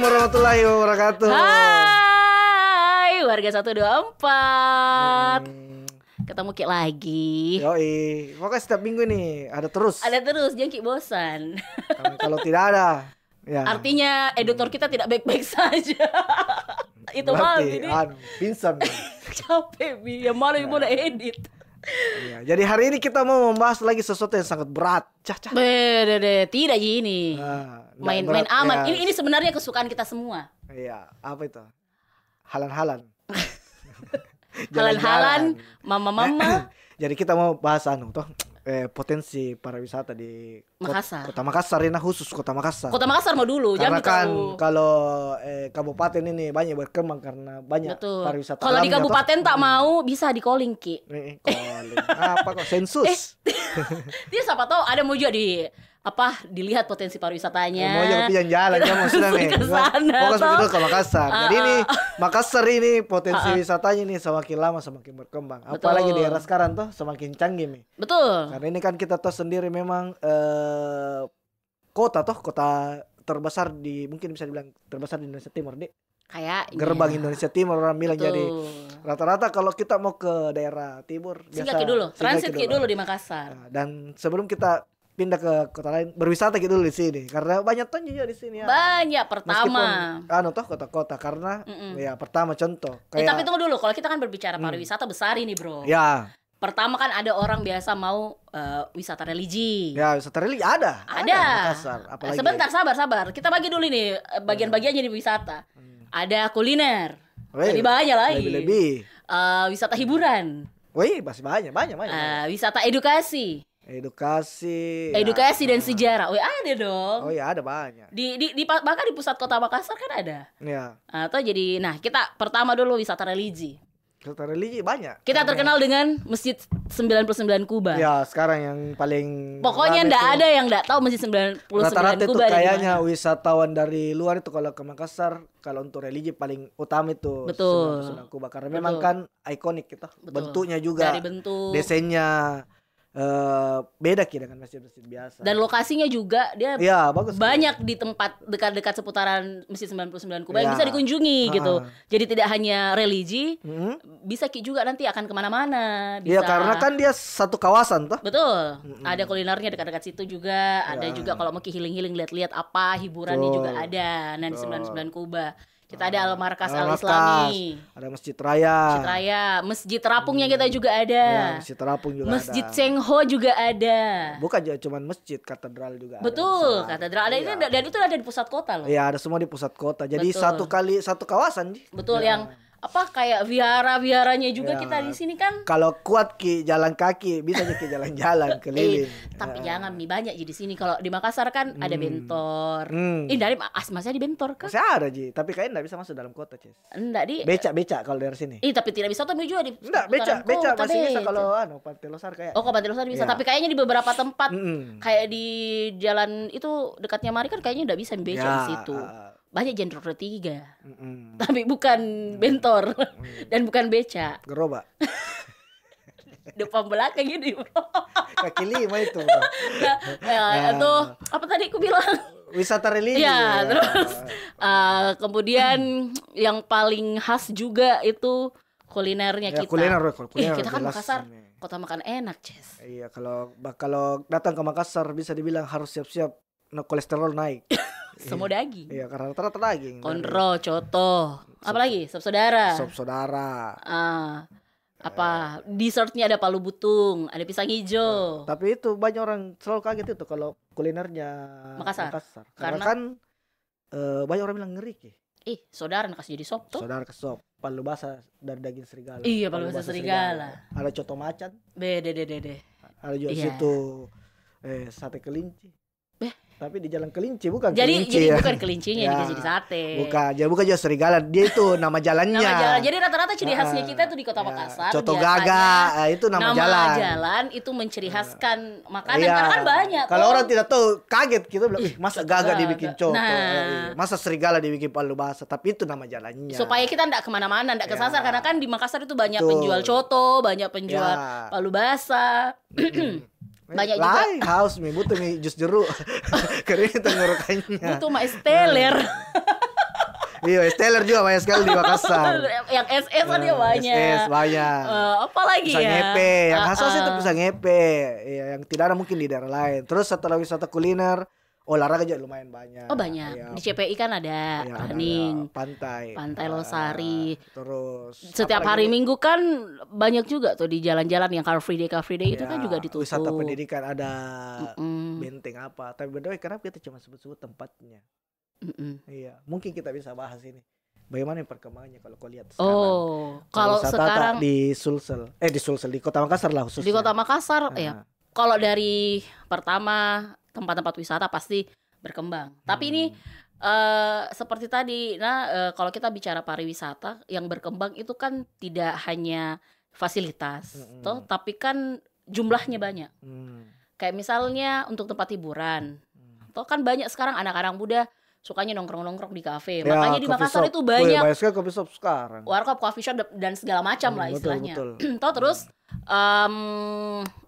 warahmatullahi wabarakatuh. Hai warga 124. Ketemu Ki lagi. Yoi, pokoknya setiap minggu nih ada terus. Ada terus, jangan Ki bosan. Kalau tidak ada, ya. Artinya editor kita tidak baik-baik saja. Itu mah berarti ini pingsan. capek Bi, yang mana yang mau edit. Iya, jadi hari ini kita mau membahas lagi sesuatu yang sangat berat. Cah. Bede, tidak gini. Main-main berat, aman. ya. Ini sebenarnya kesukaan kita semua. Iya, apa itu? Halan-halan. Halan-halan, mama-mama. Jadi kita mau bahas potensi pariwisata di Makassar. Kota Makassar ini, khusus Kota Makassar. Kota Makassar mau dulu, Karena jangan kan tahu. kalau kabupaten ini banyak berkembang karena banyak Betul. pariwisata. Kalau di alamnya, kabupaten tak mau bisa di calling Ki. Calling. Apa kok sensus? Dia siapa tahu ada mau juga dilihat potensi pariwisatanya. Mau juga jalan-jalan ya maksudnya nih. Ke sana, Fokus toh. dulu ke Makassar. Jadi ini Makassar ini potensi wisatanya nih semakin lama semakin berkembang. Apalagi di era sekarang tuh semakin canggih nih. Betul. Karena ini kan kita tahu sendiri memang kota terbesar mungkin bisa dibilang terbesar di Indonesia Timur nih. Kayak Gerbang Indonesia Timur orang bilang. Betul. Jadi rata-rata kalau kita mau ke daerah timur Singgah Ki dulu, transit Ki dulu di Makassar. Nah, dan sebelum kita pindah ke kota lain, berwisata gitu dulu di sini karena banyak tuh juga di sini ya. Banyak pertama. Meskipun kota-kota karena ya pertama contoh kayak Tapi tunggu dulu, kalau kita kan berbicara pariwisata besar ini, Bro. ya Pertama kan ada orang biasa mau wisata religi. ya wisata religi ada Makassar, apalagi Sebentar, sabar. Kita bagi dulu nih bagian-bagiannya di wisata. Ada kuliner. Lebih banyak lagi. lebih Wisata hiburan. wih masih banyak Wisata edukasi dan sejarah. Wih, ada dong. oh ya ada banyak Bahkan di pusat kota Makassar kan ada. ya. Kita pertama dulu wisata religi. Wisata religi banyak Kita terkenal dengan Masjid 99 Kuba. ya sekarang yang paling Pokoknya rame ndak tuh. ada yang ndak tahu Masjid 99 Rata-rata itu Kuba ada di kayaknya mana. wisatawan dari luar itu kalau ke Makassar, kalau untuk religi paling utama itu Betul. Sunan Kuba karena memang kan ikonik gitu. Betul. Bentuknya juga, Dari bentuk desainnya beda dengan masjid-masjid biasa. dan lokasinya juga dia ya bagus. banyak di tempat dekat-dekat seputaran Masjid 99 Kuba yang Ya. bisa dikunjungi gitu. Ah. Jadi tidak hanya religi, Mm-hmm. bisa Ki juga nanti akan kemana-mana. Iya Bisa. karena kan dia satu kawasan toh. Betul. Ada kulinernya dekat-dekat situ juga. Ada juga kalau mau Ki healing-healing lihat-lihat apa hiburannya Betul. juga ada. Nah di 99 Kuba kita ada Al-Markas Al-Markas, Al-Islami, ada Masjid Raya. Masjid Raya, Masjid Terapungnya kita juga Ya, ada. Masjid Terapung juga Masjid ada. Cengho juga ada. Bukan aja cuman masjid, katedral juga Betul, ada. katedral ada ini dan itu ada di pusat kota loh. Iya, ada semua di pusat kota. Jadi Betul. satu kawasan. Ji. Betul, Ya. yang kayak vihara-viharanya juga Ya. kita di sini kan. Kalau kuat Ki jalan kaki, bisa aja Ki jalan-jalan keliling. Tapi jangan nih banyak di sini. Kalau di Makassar kan ada Bentor. Dari masnya di Bentor kan? Masih ada Ji, tapi kayaknya enggak bisa masuk dalam kota, Cis. Enggak di. Becak kalau dari sini. Tapi tidak bisa tuh juga di. Enggak, seputaran becak kota, masih bisa becak. kalau Pantai Losar kayak. Oh, kalau Pantai Losar bisa, Ya. tapi kayaknya di beberapa tempat kayak di jalan itu dekatnya Mari kan kayaknya udah bisa becak Ya, di situ. Banyak genre ketiga. Mm-mm. Tapi bukan Bentor dan bukan becak. Gerobak. Depan belakang gini, Bro. Kaki lima itu. Bro. Itu apa tadi aku bilang? Wisata religi. Ya, terus kemudian yang paling khas juga itu kulinernya Ya, kita. kuliner Kita kan jelas Makassar, ini. kota makan enak, Ces. Iya, kalau datang ke Makassar bisa dibilang harus siap-siap kolesterol naik. Semua daging. Iya, karena rata-rata daging. Konro, coto, apa lagi? Sop saudara. Sop saudara. Dessertnya ada palu butung, ada pisang hijau. Tapi itu banyak orang selalu kaget itu kalau kulinernya Makassar. Karena Karena? kan banyak orang bilang ngeri Ki. Saudara kasih jadi sop tuh. Saudara ke sop, palu basah dari daging serigala. Iya, palu basah serigala. Ada coto macan, Bede. ada juga Iya. situ sate kelinci. Tapi di Jalan Kelinci bukan Jadi kelinci ya. bukan kelincinya Ya. dikasih jadi sate. Bukan juga serigala. Dia itu nama jalannya. Nama jalan. Jadi rata-rata ciri khasnya kita tuh di Kota Makassar. Coto biasanya gaga, itu nama jalan itu menciri khaskan makanan Iya. karena kan banyak. Kalau tuh. orang tidak tahu kaget gitu bilang, masa coto gaga gaga." dibikin coto, Nah. masa serigala dibikin palu basah, tapi itu nama jalannya. Supaya kita ndak kemana-mana, ndak kesasar karena kan di Makassar itu banyak Betul. penjual coto, banyak penjual Ya. palu basah. Banyak juga. Lain haus mi butuh mi jus jeruk. Kering tenggorokannya. Butuh mak esteller. Iya, Esteller juga banyak sekali di Makassar. Yang SS kan dia banyak. SS banyak. Apa lagi Pisang ya? ngepe, yang khas itu pisang ngepe. Iya, yang tidak ada mungkin di daerah lain. Terus setelah wisata kuliner, olahraga juga lumayan banyak. Oh banyak. Iya. Di CPI kan ada running, pantai Losari. Terus Setiap hari Minggu kan banyak juga tuh di jalan-jalan yang Car Free Day itu kan juga ditutup. Wisata pendidikan ada benteng apa. Tapi beda kenapa kita cuma sebut-sebut tempatnya? Iya, mungkin kita bisa bahas ini. Bagaimana perkembangannya kalau kau lihat sekarang? Oh, kalau sekarang di Sulsel, di Kota Makassar lah khususnya. Di Kota Makassar ya. Kalau dari pertama tempat-tempat wisata pasti berkembang. Tapi ini seperti tadi, kalau kita bicara pariwisata yang berkembang itu kan tidak hanya fasilitas, tapi kan jumlahnya banyak. Kayak misalnya untuk tempat hiburan, toh kan banyak sekarang anak-anak muda sukanya nongkrong-nongkrong di kafe. Ya, makanya di Makassar itu banyak coffee shop sekarang. Warkop, coffee shop dan segala macam lah istilahnya. Betul. Toh terus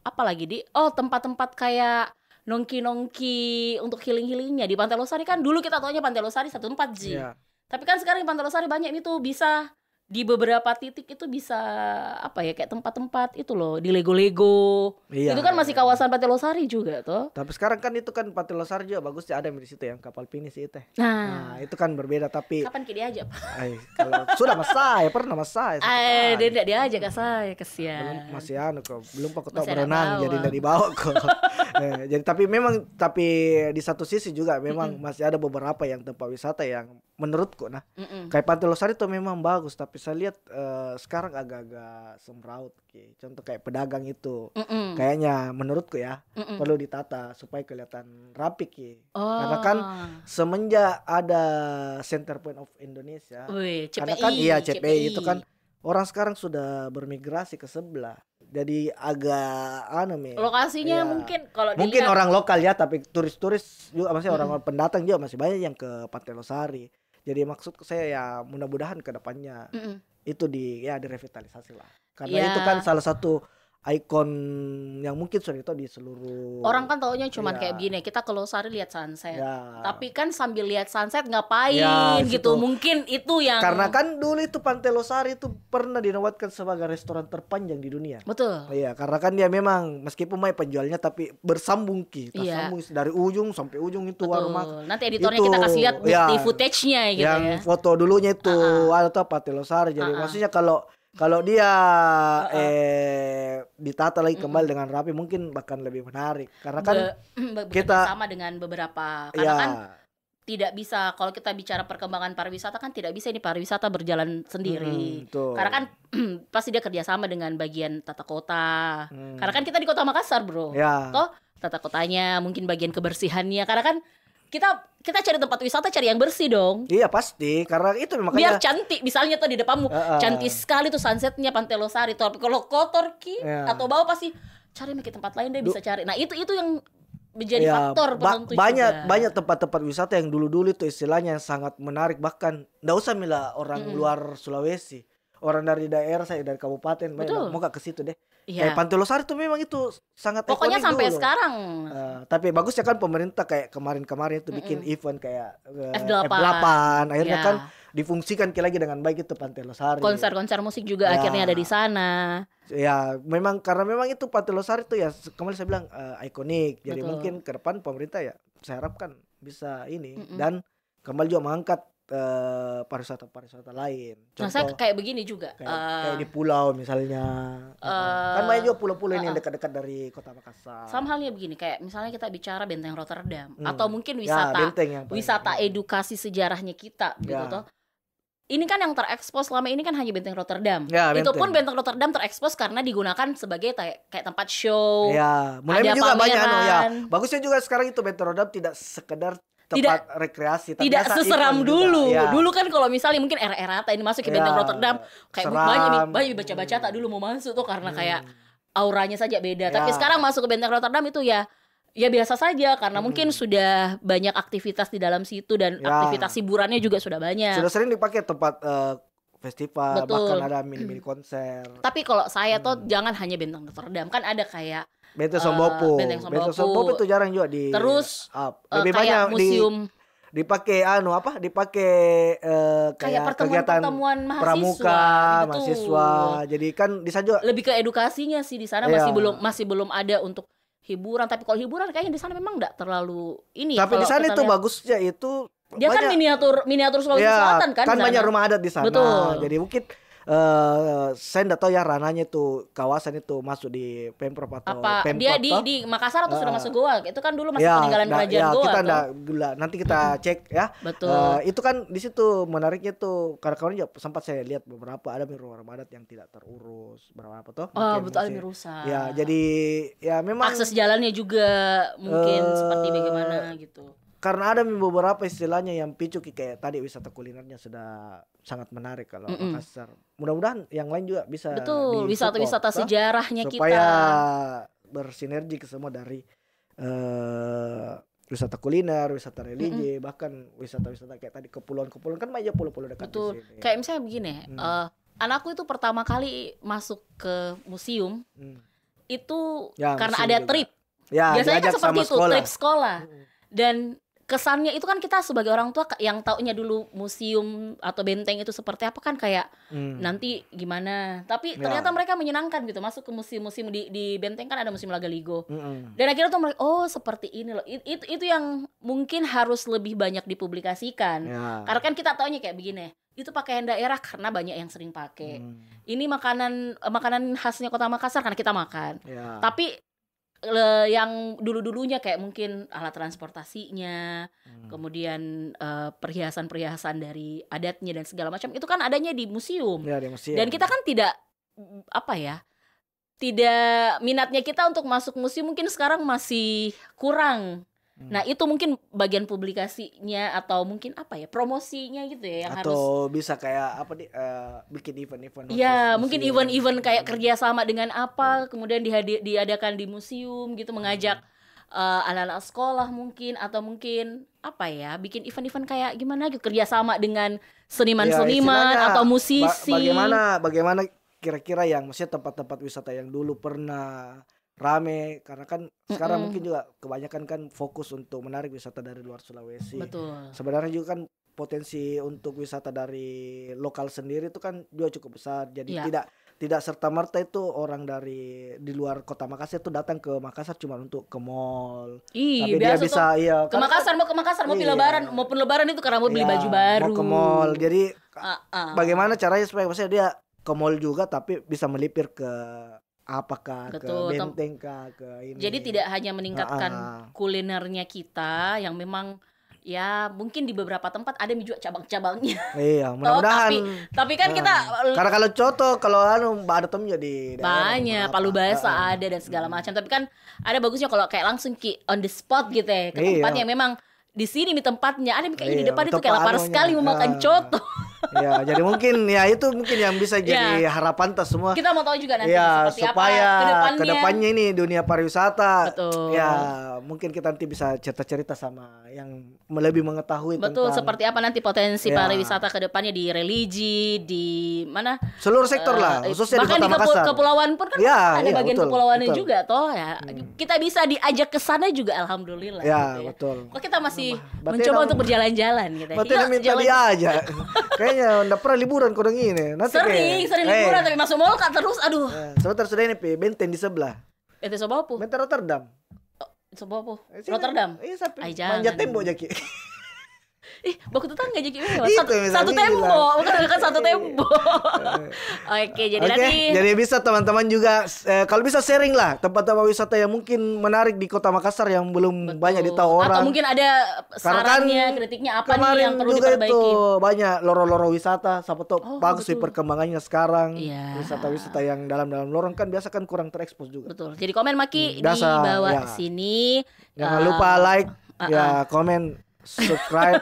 apa lagi tempat-tempat kayak nongki-nongki untuk healing-healingnya di Pantai Losari kan dulu kita taunya Pantai Losari satu tempat Yeah. Tapi kan sekarang di Pantai Losari banyak ini tuh bisa di beberapa titik itu bisa kayak tempat-tempat itu loh di Lego-Lego. Iya, itu kan masih kawasan Pantai Losari juga tuh. Tapi sekarang kan itu kan Pantai Losari juga bagus ada di situ yang kapal finish itu. Nah, itu kan berbeda tapi kapan kita diajak? Kalau sudah mas saya pernah mas saya. Dia tidak diajak ke saya kesian. Masih kok belum aku tahu berenang jadi tidak dibawa kok. Jadi tapi di satu sisi juga memang masih ada beberapa yang tempat wisata yang menurutku kayak Pantai Losari itu memang bagus tapi saya lihat sekarang agak-agak semraut contoh kayak pedagang itu kayaknya menurutku ya perlu ditata supaya kelihatan rapi karena kan semenjak ada Center Point of Indonesia karena kan CPI itu kan orang sekarang sudah bermigrasi ke sebelah jadi agak lokasinya mungkin orang lokal ya tapi turis-turis juga masih orang pendatang juga masih banyak yang ke Pantai Losari. Jadi maksudku saya ya mudah-mudahan ke depannya itu direvitalisasi lah. Karena itu kan salah satu ikon yang mungkin sudah itu di seluruh orang kan taunya cuman kayak begini kita ke Losari lihat sunset tapi kan sambil lihat sunset ngapain gitu mungkin itu yang karena kan dulu itu Pantai Losari itu pernah dinobatkan sebagai restoran terpanjang di dunia. Betul. Iya karena kan dia memang meskipun penjualnya tapi bersambung sambung dari ujung sampai ujung itu warung makan. Nanti editornya kita kasih lihat bukti footage-nya gitu yang foto dulunya itu ada tuh Pantai Losari jadi maksudnya kalau dia ditata lagi kembali dengan rapi mungkin bahkan lebih menarik karena kan kita sama dengan beberapa karena kan tidak bisa kalau kita bicara perkembangan pariwisata kan tidak bisa ini pariwisata berjalan sendiri karena kan pasti dia kerjasama dengan bagian tata kota karena kan kita di Kota Makassar toh tata kotanya mungkin bagian kebersihannya karena kan kita cari tempat wisata cari yang bersih dong. Iya pasti karena itu makanya biar cantik misalnya tuh di depanmu cantik sekali tuh sunsetnya Pantai Losari tuh tapi kalau kotor atau bawah pasti cari ke tempat lain deh bisa cari. Nah itu yang menjadi faktor penentu banyak tempat-tempat wisata yang dulu-dulu itu istilahnya sangat menarik bahkan nggak usah orang luar Sulawesi orang dari daerah saya dari kabupaten mau ke situ deh. Kayak Pantai Losari tuh memang itu sangat pokoknya sampai dulu. Sekarang. Tapi bagusnya kan pemerintah kayak kemarin-kemarin itu bikin event kayak F8 akhirnya kan difungsikan lagi dengan baik itu Pantai Losari. Konser-konser musik juga akhirnya ada di sana. Ya memang karena memang itu Pantai Losari itu ya kemarin saya bilang ikonik. Jadi mungkin ke depan pemerintah ya saya harapkan bisa ini dan kembali juga mengangkat pariwisata lain. Contoh, saya kayak begini juga. Kayak di pulau misalnya. Kan banyak juga pulau-pulau ini yang dekat-dekat dari Kota Makassar. Sama halnya begini, kayak misalnya kita bicara Benteng Rotterdam atau mungkin wisata edukasi sejarahnya kita gitu toh. Ini kan yang terekspos selama ini kan hanya Benteng Rotterdam. Itu pun Benteng Rotterdam terekspos karena digunakan sebagai kayak tempat show. Mulai juga banyak Bagusnya juga sekarang itu Benteng Rotterdam tidak sekedar tempat rekreasi tidak seseram dulu. Dulu kan kalau misalnya mungkin era-era ini masuk ke Benteng Rotterdam kayak banyak baca-baca tak dulu mau masuk tuh karena kayak auranya saja beda. Tapi sekarang masuk ke Benteng Rotterdam itu ya biasa saja karena mungkin sudah banyak aktivitas di dalam situ dan aktivitas hiburannya juga sudah banyak. Sudah sering dipakai tempat festival bahkan ada mini-mini konser. Tapi kalau saya tuh jangan hanya Benteng Rotterdam kan ada kayak Benteng Sombopo. Benteng Sombopo itu jarang juga di terus lebih banyak museum dipakai dipakai kayak kegiatan pertemuan pramuka mahasiswa. Jadi kan di sana juga lebih ke edukasinya sih di sana masih belum ada untuk hiburan. Tapi kalau hiburan kayaknya di sana memang enggak terlalu ini. Tapi di sana itu bagusnya itu dia kan miniatur Sulawesi Selatan kan. Kan banyak rumah adat di sana. Betul. Jadi mungkin saya enggak tahu ya ranahnya itu kawasan itu masuk di Pemprov atau apa Pemkot. Dia di Makassar atau sudah masuk Goa? Itu kan dulu masih peninggalan kerajaan Goa. Kita nanti kita cek ya. Betul. Itu kan di situ menariknya tuh karena kawan sempat saya lihat beberapa ada rumah adat yang tidak terurus berapa tuh. Betul ada rusak. Ya, jadi ya memang akses jalannya juga mungkin seperti bagaimana gitu. Karena ada beberapa istilahnya yang picu kayak tadi wisata kulinernya sudah sangat menarik kalau Makassar. Mudah-mudahan yang lain juga bisa wisata sejarahnya supaya bersinergi ke semua dari wisata kuliner, wisata religi, bahkan wisata-wisata kayak tadi kepulauan-kepulauan kan banyak pulau-pulau dekat di sini. Kayak misalnya begini, anakku itu pertama kali masuk ke museum itu karena ada trip. Ya, biasanya kan seperti itu, trip sekolah. Dan kesannya itu kan kita sebagai orang tua yang taunya dulu museum atau benteng itu seperti apa kan kayak nanti gimana. Tapi ternyata mereka menyenangkan gitu masuk ke museum-museum di benteng kan ada museum Lagaligo. Dan akhirnya tuh mereka seperti ini loh. Itu yang mungkin harus lebih banyak dipublikasikan. Karena kan kita taunya kayak begini. Itu pakaian daerah karena banyak yang sering pakai. Ini makanan khasnya Kota Makassar karena kita makan. Tapi yang dulunya kayak mungkin alat transportasinya, kemudian perhiasan-perhiasan dari adatnya dan segala macam itu kan adanya di museum. Di museum. Dan kita kan tidak minatnya kita untuk masuk museum mungkin sekarang masih kurang. Nah itu mungkin bagian publikasinya atau mungkin promosinya gitu ya yang atau harus bisa kayak bikin event-event. Iya mungkin event-event kayak kerjasama dengan kemudian diadakan di museum gitu mengajak anak-anak sekolah mungkin atau mungkin bikin event-event kayak gimana gitu kerjasama dengan seniman-seniman atau musisi. Bagaimana kira-kira yang maksudnya tempat-tempat wisata yang dulu pernah rame karena kan sekarang mungkin juga kebanyakan kan fokus untuk menarik wisata dari luar Sulawesi. Betul. Sebenarnya juga kan potensi untuk wisata dari lokal sendiri itu kan juga cukup besar. Jadi tidak serta-merta itu orang dari di luar Kota Makassar itu datang ke Makassar cuma untuk ke mall. Tapi dia bisa ke Makassar mau lebaran maupun lebaran itu karena mau beli baju baru. Mau ke mall. Jadi bagaimana caranya supaya maksudnya dia ke mall juga tapi bisa melipir ke ke benteng ke ini. Jadi tidak hanya meningkatkan kulinernya kita yang memang ya mungkin di beberapa tempat ada juga cabang-cabangnya. Iya, mudah-mudahan. Tapi kan kita karena kalau coto kalau ada temnya di banyak palu basah ada dan segala macam. Tapi kan ada bagusnya kalau kayak langsung on the spot gitu ya ke tempat yang memang di sini di tempatnya ada kayaknya di depan itu kayak lapar sekali mau makan coto. Ya, jadi mungkin yang bisa jadi harapan tas semua. Kita mau tahu juga nanti seperti supaya kedepannya ini dunia pariwisata. Betul. Ya, mungkin kita nanti bisa cerita-cerita sama yang lebih mengetahui tentang seperti apa nanti potensi pariwisata kedepannya di religi, di mana? Seluruh sektor lah, khususnya di Kota Makassar. Kepulauan pun kan ada bagian kepulauannya juga toh ya. Kita bisa diajak ke sana juga alhamdulillah. Ya, gitu betul. Kok kita masih mencoba untuk berjalan-jalan gitu. Berarti minta dia aja. Kayaknya enggak pernah liburan kodong ini. Nanti sering liburan tapi masuk mall kan terus aduh. Sebentar sudah ini benteng di sebelah. Itu sebelah apa? Benteng Rotterdam. Sebelah apa? Rotterdam. Iya sampai manjat tembok jaki. Baku tetangga jadi satu tembok, bukan satu tembok. Oke, jadi nanti jadi bisa teman-teman juga kalau bisa sharing lah tempat-tempat wisata yang mungkin menarik di Kota Makassar yang belum banyak ditahu orang. Atau mungkin ada sarannya, kritiknya apa nih yang perlu diperbaiki. Itu banyak lorong-lorong wisata, siapa tahu bagus sih perkembangannya sekarang. Wisata-wisata yang dalam-dalam lorong kan biasa kan kurang terekspos juga. Betul. Jadi komen Maki di bawah sini. Jangan lupa like, komen, subscribe,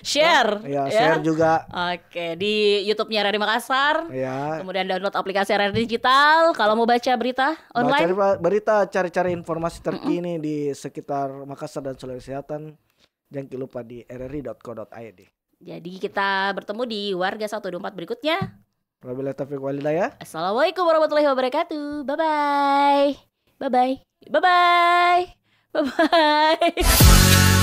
share, share juga. Oke, di YouTube-nya Radio Makassar. Ya. Kemudian download aplikasi Radio Digital. Kalau mau baca berita online, cari-cari informasi terkini di sekitar Makassar dan Sulawesi Selatan. Jangan lupa di rri.co.id. Jadi kita bertemu di Warga 124 berikutnya. Wabillahi taufiq wal hidayah. Assalamualaikum warahmatullahi wabarakatuh. Bye bye. Bye bye. Bye bye. Bye bye.